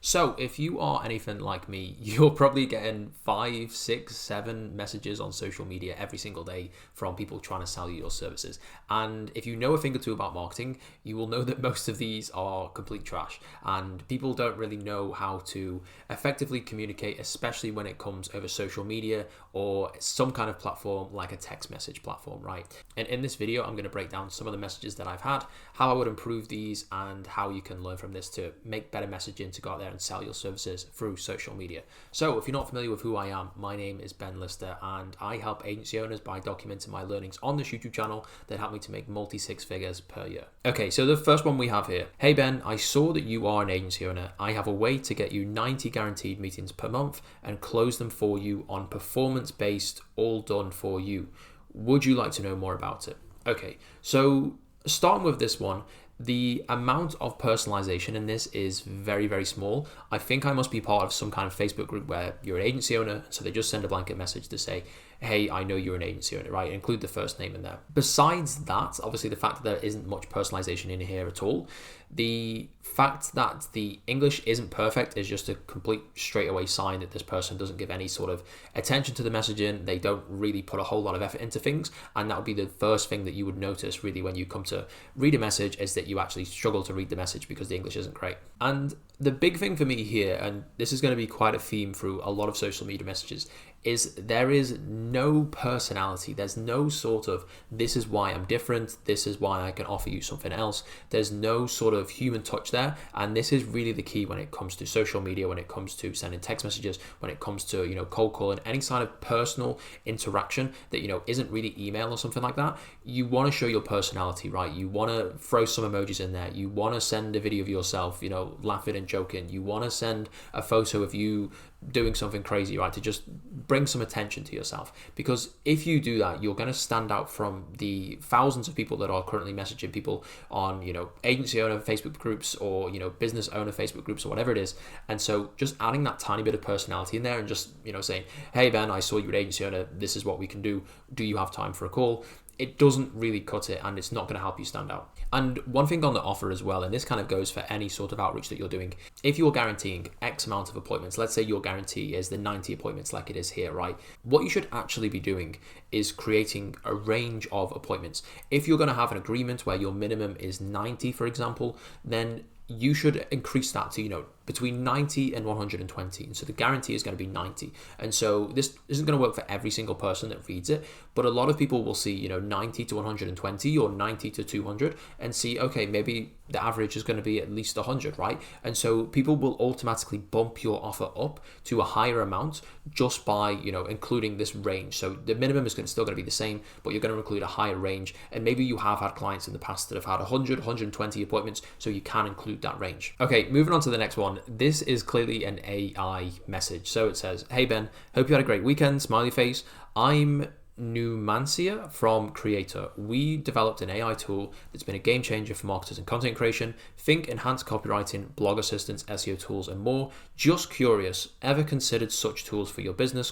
So if you are anything like me, you're probably getting 5, 6, 7 messages on social media every single day from people trying to sell you your services. And if you know a thing or two about marketing, you will know that most of these are complete trash. And people don't really know how to effectively communicate, especially when it comes over social media or some kind of platform like a text message platform, right? And in this video, I'm going to break down some of the messages that I've had, how I would improve these, and how you can learn from this to make better messaging to go out there and sell your services through social media. So if you're not familiar with who I am, my name is Ben Lister, and I help agency owners by documenting my learnings on this YouTube channel that help me to make multi-six figures per year. Okay, so the first one we have here. Hey Ben, I saw that you are an agency owner. I have a way to get you 90 guaranteed meetings per month and close them for you on performance-based, all done for you. Would you like to know more about it? Okay, so starting with this one, the amount of personalization in this is very, very small. I think I must be part of some kind of Facebook group where you're an agency owner, so they just send a blanket message to say, hey, I know you're an agency owner, right? Include the first name in there. Besides that, obviously the fact that there isn't much personalization in here at all, the fact that the English isn't perfect is just a complete straightaway sign that this person doesn't give any sort of attention to the messaging. They don't really put a whole lot of effort into things, and that would be the first thing that you would notice really when you come to read a message, is that you actually struggle to read the message because the English isn't great. And the big thing for me here, and this is going to be quite a theme through a lot of social media messages, is there is no personality. There's no sort of, this is why I'm different, this is why I can offer you something else. There's no sort of human touch there, and this is really the key when it comes to social media, when it comes to sending text messages, when it comes to, cold calling, any sort of personal interaction that, isn't really email or something like that. You want to show your personality, right? You want to throw some emojis in there. You want to send a video of yourself, laughing and joking. You want to send a photo of you doing something crazy, right? To just bring some attention to yourself, because if you do that, you're going to stand out from the thousands of people that are currently messaging people on, agency owner Facebook groups or, business owner Facebook groups or whatever it is. And so just adding that tiny bit of personality in there and just, saying, hey Ben, I saw you at agency owner, this is what we can do. Do you have time for a call? It doesn't really cut it, and it's not going to help you stand out. And one thing on the offer as well, and this kind of goes for any sort of outreach that you're doing, if you're guaranteeing X amount of appointments, let's say your guarantee is the 90 appointments like it is here, right? What you should actually be doing is creating a range of appointments. If you're going to have an agreement where your minimum is 90, for example, then you should increase that to, between 90 and 120. And so the guarantee is going to be 90. And so this isn't going to work for every single person that reads it, but a lot of people will see, 90 to 120 or 90 to 200 and see, okay, maybe the average is going to be at least 100, right? And so people will automatically bump your offer up to a higher amount just by, including this range. So the minimum is still going to be the same, but you're going to include a higher range. And maybe you have had clients in the past that have had 100, 120 appointments, so you can include that range. Okay, moving on to the next one. This is clearly an AI message. So it says, hey Ben, hope you had a great weekend, smiley face. I'm Numancia from Creator. We developed an AI tool that's been a game changer for marketers and content creation. Think enhanced copywriting, blog assistance, SEO tools, and more. Just curious, ever considered such tools for your business? ?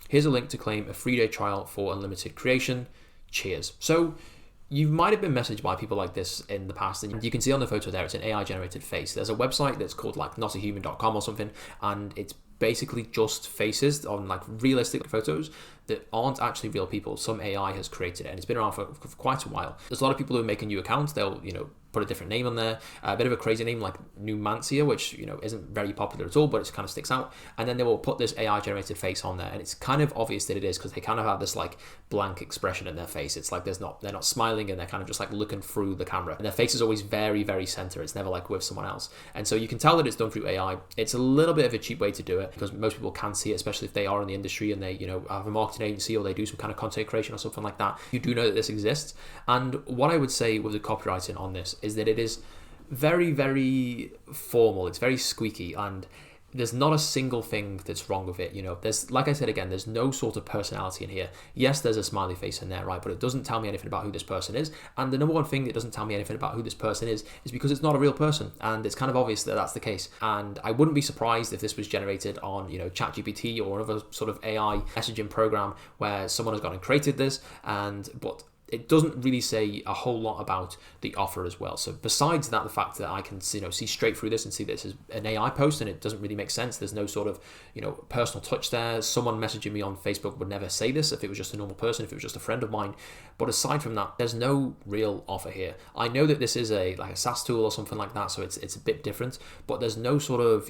Here's a link to claim a 3-day trial for unlimited creation. Cheers. So you might have been messaged by people like this in the past, and you can see on the photo there, it's an AI generated face. There's a website that's called like notahuman.com or something, and it's basically just faces on like realistic photos that aren't actually real people. Some AI has created it, and it's been around for quite a while. There's a lot of people who make a new account. They'll, put a different name on there, a bit of a crazy name like Numancia, which, isn't very popular at all, but it kind of sticks out. And then they will put this AI generated face on there, and it's kind of obvious that it is, because they kind of have this like blank expression in their face. It's like they're not smiling, and they're kind of just like looking through the camera, and their face is always very, very center. It's never like with someone else. And so you can tell that it's done through AI. It's a little bit of a cheap way to do it, because most people can see it, especially if they are in the industry and they, have a marketing agency or they do some kind of content creation or something like that. You do know that this exists. And what I would say with the copywriting on this is that it is very, very formal. It's very squeaky, and there's not a single thing that's wrong with it. There's, like I said again, there's no sort of personality in here. Yes, there's a smiley face in there, right? But it doesn't tell me anything about who this person is. And the number one thing that doesn't tell me anything about who this person is because it's not a real person. And it's kind of obvious that that's the case. And I wouldn't be surprised if this was generated on, ChatGPT or another sort of AI messaging program where someone has gone and created this. But it doesn't really say a whole lot about the offer as well. So besides that, the fact that I can see straight through this and see this as an AI post, and it doesn't really make sense. There's no sort of personal touch there. Someone messaging me on Facebook would never say this if it was just a normal person, if it was just a friend of mine. But aside from that, there's no real offer here. I know that this is a SaaS tool or something like that, so it's a bit different. But there's no sort of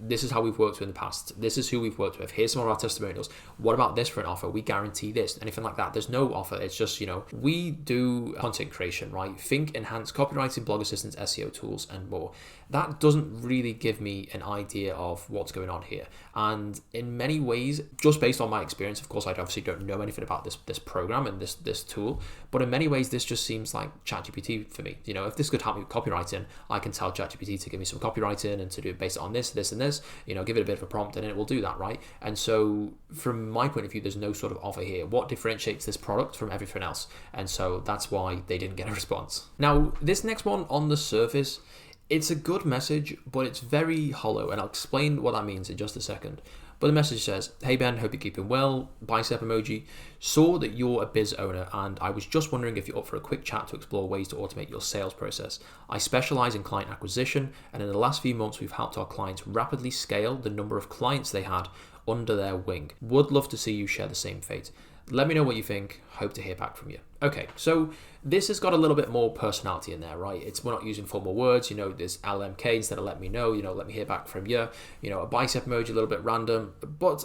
this is how we've worked with in the past. This is who we've worked with. Here's some of our testimonials. What about this for an offer? We guarantee this. Anything like that. There's no offer. It's just we do content creation, right? Think, enhance copywriting, blog assistance, SEO tools, and more. That doesn't really give me an idea of what's going on here. And in many ways, just based on my experience, of course, I obviously don't know anything about this program and this tool, but in many ways, this just seems like ChatGPT for me. If this could help me with copywriting, I can tell ChatGPT to give me some copywriting and to do it based on this, and this, give it a bit of a prompt and it will do that, right? And so from my point of view, there's no sort of offer here. What differentiates this product from everything else? And so that's why they didn't get a response. Now, this next one on the surface, it's a good message, but it's very hollow, and I'll explain what that means in just a second. But the message says, "Hey Ben, hope you're keeping well, bicep emoji. Saw that you're a biz owner, and I was just wondering if you're up for a quick chat to explore ways to automate your sales process. I specialize in client acquisition, and in the last few months, we've helped our clients rapidly scale the number of clients they had under their wing. Would love to see you share the same fate. Let me know what you think. Hope to hear back from you." Okay, so this has got a little bit more personality in there, right? We're not using formal words, there's LMK instead of let me know, let me hear back from you, a bicep emoji, a little bit random. But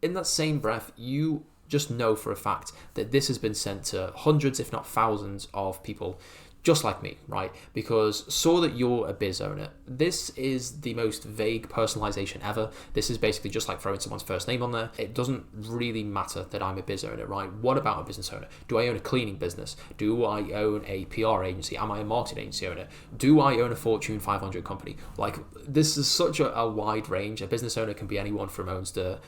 in that same breath, you just know for a fact that this has been sent to hundreds, if not thousands of people just like me, right? Because saw that you're a biz owner. This is the most vague personalization ever. This is basically just like throwing someone's first name on there. It doesn't really matter that I'm a biz owner, right? What about a business owner? Do I own a cleaning business? Do I own a PR agency? Am I a marketing agency owner? Do I own a Fortune 500 company? This is such a wide range. A business owner can be anyone from owns the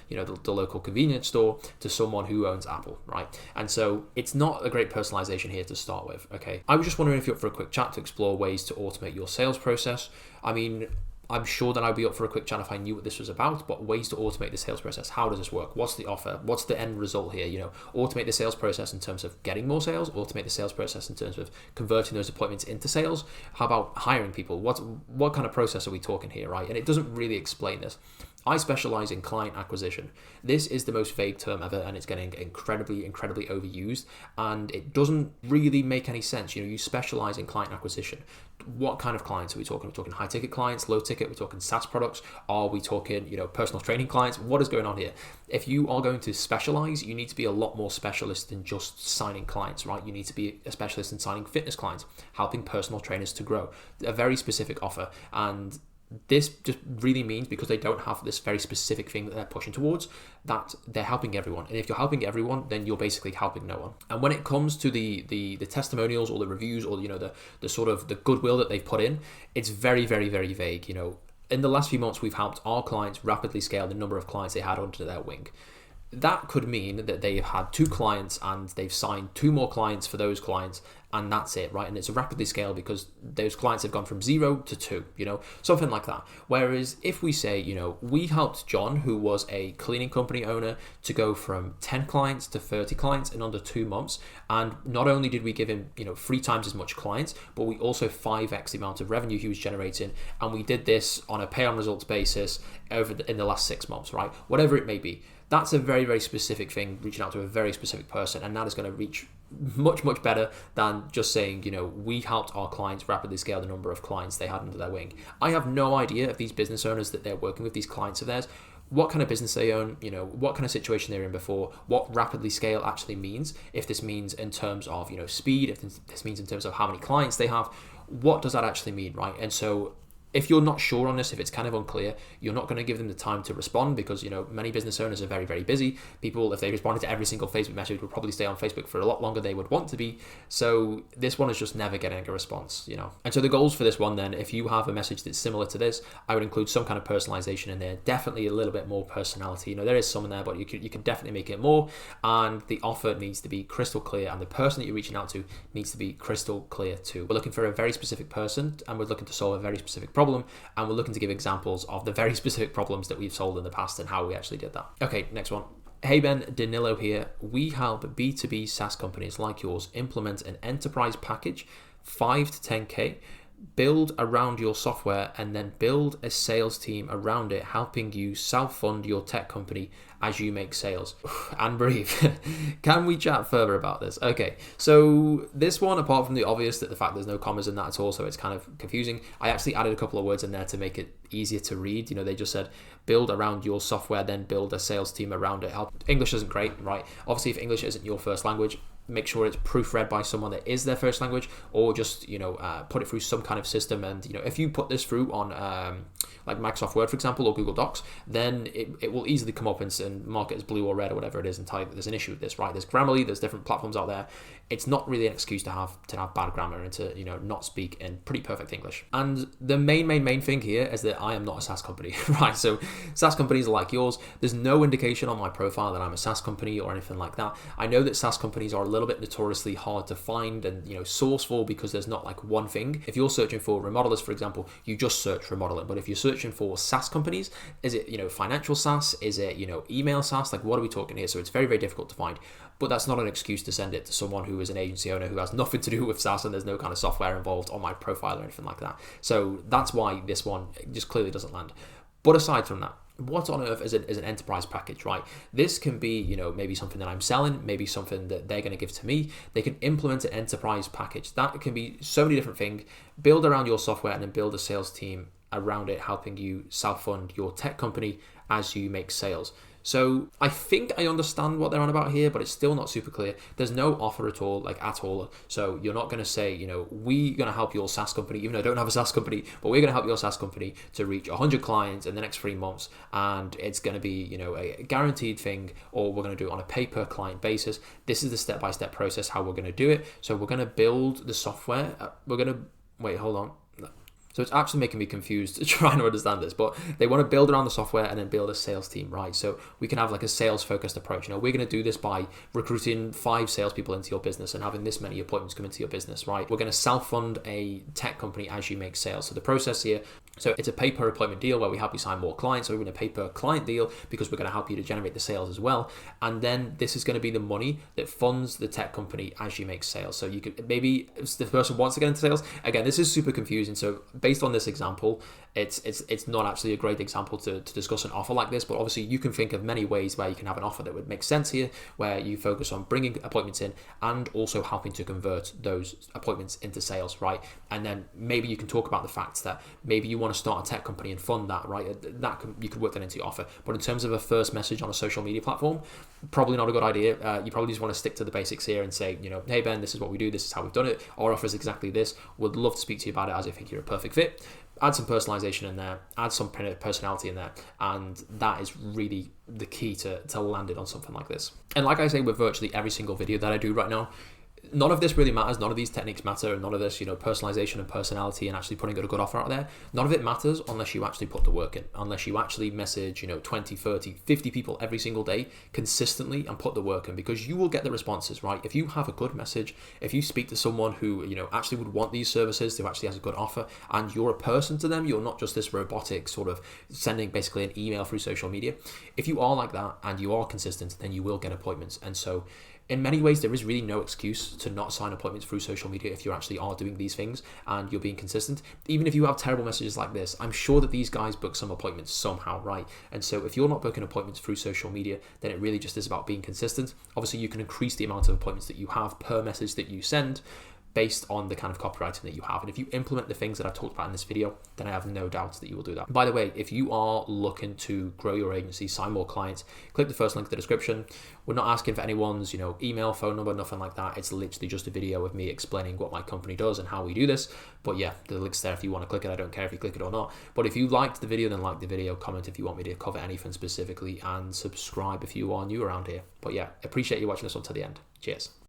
local convenience store to someone who owns Apple, right? And so it's not a great personalization here to start with, okay? I was just wondering if you're up for a quick chat to explore ways to automate your sales process. I mean, I'm sure that I'd be up for a quick chat if I knew what this was about, but ways to automate the sales process. How does this work? What's the offer? What's the end result here? Automate the sales process in terms of getting more sales, automate the sales process in terms of converting those appointments into sales. How about hiring people? What kind of process are we talking here, right? And it doesn't really explain this. I specialize in client acquisition. This is the most vague term ever, and it's getting incredibly, incredibly overused, and it doesn't really make any sense. You specialize in client acquisition. What kind of clients are we talking? Are we talking high ticket clients, low ticket? Are we talking SaaS products? Are we talking, personal training clients? What is going on here? If you are going to specialize, you need to be a lot more specialist than just signing clients, right? You need to be a specialist in signing fitness clients, helping personal trainers to grow. A very specific offer, and this just really means, because they don't have this very specific thing that they're pushing towards, that they're helping everyone. And if you're helping everyone, then you're basically helping no one. And when it comes to the testimonials or the reviews or the sort of the goodwill that they've put in, it's very, very, very vague. In the last few months, we've helped our clients rapidly scale the number of clients they had under their wing. That could mean that they've had 2 clients and they've signed 2 more clients for those clients, and that's it, right? And it's a rapidly scaled because those clients have gone from 0 to 2, something like that. Whereas if we say, we helped John, who was a cleaning company owner, to go from 10 clients to 30 clients in under 2 months. And not only did we give him, 3 times as much clients, but we also 5x the amount of revenue he was generating. And we did this on a pay on results basis in the last 6 months, right? Whatever it may be. That's a very, very specific thing, reaching out to a very specific person, and that is going to reach much, much better than just saying, we helped our clients rapidly scale the number of clients they had under their wing. I have no idea if these business owners that they're working with, these clients of theirs, what kind of business they own, what kind of situation they're in before, what rapidly scale actually means, if this means in terms of, speed, if this means in terms of how many clients they have, what does that actually mean, right? And so if you're not sure on this, if it's kind of unclear, you're not going to give them the time to respond because, many business owners are very, very busy. People, if they responded to every single Facebook message, would probably stay on Facebook for a lot longer than they would want to be. So this one is just never getting a response, And so the goals for this one then, if you have a message that's similar to this, I would include some kind of personalization in there, definitely a little bit more personality. There is some in there, but you can definitely make it more. And the offer needs to be crystal clear, and the person that you're reaching out to needs to be crystal clear too. We're looking for a very specific person, and we're looking to solve a very specific problem. And we're looking to give examples of the very specific problems that we've solved in the past and how we actually did that. Okay, next one. Hey Ben, Danilo here. We help B2B SaaS companies like yours implement an enterprise package, 5 to 10K, build around your software, and then build a sales team around it, helping you self-fund your tech company as you make sales. And breathe. Can we chat further about this? Okay, so this one, apart from the obvious that the fact there's no commas in that at all, so it's kind of confusing, I actually added a couple of words in there to make it easier to read. You know, they just said build around your software, then build a sales team around it. English isn't great, right? Obviously, if English isn't your first language, make sure it's proofread by someone that is their first language, or just, you know, put it through some kind of system. And, you know, if you put this through on like Microsoft Word, for example, or Google Docs, then it will easily come up and mark it as blue or red or whatever it is and tell you that there's an issue with this, right? There's Grammarly, there's different platforms out there. It's not really an excuse to have bad grammar and to, you know, not speak in pretty perfect English. And the main thing here is that I am not a SaaS company, right? So SaaS companies are like yours. There's no indication on my profile that I'm a SaaS company or anything like that. I know that SaaS companies are a little bit notoriously hard to find and, you know, source for, because there's not like one thing. If you're searching for remodelers, for example, you just search remodeling. But if you're searching for SaaS companies, is it, you know, financial SaaS? Is it, you know, email SaaS? Like, what are we talking here? So it's very, very difficult to find. But that's not an excuse to send it to someone who is an agency owner who has nothing to do with SaaS and there's no kind of software involved on my profile or anything like that. So that's why this one just clearly doesn't land. But aside from that, what on earth is an enterprise package, right? This can be, you know, maybe something that I'm selling, maybe something that they're going to give to me. They can implement an enterprise package. That can be so many different things. Build around your software and then build a sales team around it, helping you self-fund your tech company as you make sales. So I think I understand what they're on about here, but it's still not super clear. There's no offer at all, like at all. So you're not going to say, you know, we're going to help your SaaS company, even though I don't have a SaaS company, but we're going to help your SaaS company to reach 100 clients in the next 3 months. And it's going to be, you know, a guaranteed thing, or we're going to do it on a pay per client basis. This is the step-by-step process, how we're going to do it. So we're going to build the software. Wait, hold on. So it's actually making me confused trying to understand this, but they want to build around the software and then build a sales team, right? So we can have like a sales focused approach. You know, we're going to do this by recruiting 5 salespeople into your business and having this many appointments come into your business, right? We're going to self-fund a tech company as you make sales. So the process here, so it's a pay per appointment deal where we help you sign more clients. So we're going to pay per client deal because we're going to help you to generate the sales as well. And then this is going to be the money that funds the tech company as you make sales. So you could, maybe if the person wants to get into sales, again, this is super confusing. So based on this example, it's not actually a great example to discuss an offer like this, but obviously you can think of many ways where you can have an offer that would make sense here, where you focus on bringing appointments in and also helping to convert those appointments into sales, right? And then maybe you can talk about the fact that maybe you want to start a tech company and fund that, right? You could work that into your offer. But in terms of a first message on a social media platform, probably not a good idea. You probably just want to stick to the basics here and say, you know, hey Ben, this is what we do, this is how we've done it. Our offer is exactly this. Would love to speak to you about it as I think you're a perfect fit. Add some personalization in there, add some personality in there, and that is really the key to land it on something like this. And like I say with virtually every single video that I do right now, none of this really matters. None of these techniques matter. None of this, you know, personalization and personality and actually putting a good offer out there. None of it matters unless you actually put the work in, unless you actually message, you know, 20, 30, 50 people every single day consistently and put the work in, because you will get the responses, right? If you have a good message, if you speak to someone who, you know, actually would want these services, who actually has a good offer, and you're a person to them, you're not just this robotic sort of sending basically an email through social media. If you are like that and you are consistent, then you will get appointments. And so in many ways, there is really no excuse to not sign appointments through social media if you actually are doing these things and you're being consistent. Even if you have terrible messages like this, I'm sure that these guys book some appointments somehow, right? And so if you're not booking appointments through social media, then it really just is about being consistent. Obviously, you can increase the amount of appointments that you have per message that you send based on the kind of copywriting that you have. And if you implement the things that I talked about in this video, then I have no doubts that you will do that. By the way, if you are looking to grow your agency, sign more clients, click the first link in the description. We're not asking for anyone's, you know, email, phone number, nothing like that. It's literally just a video of me explaining what my company does and how we do this. But yeah, the link's there if you want to click it. I don't care if you click it or not. But if you liked the video, then like the video, comment if you want me to cover anything specifically, and subscribe if you are new around here. But yeah, appreciate you watching this one to the end. Cheers.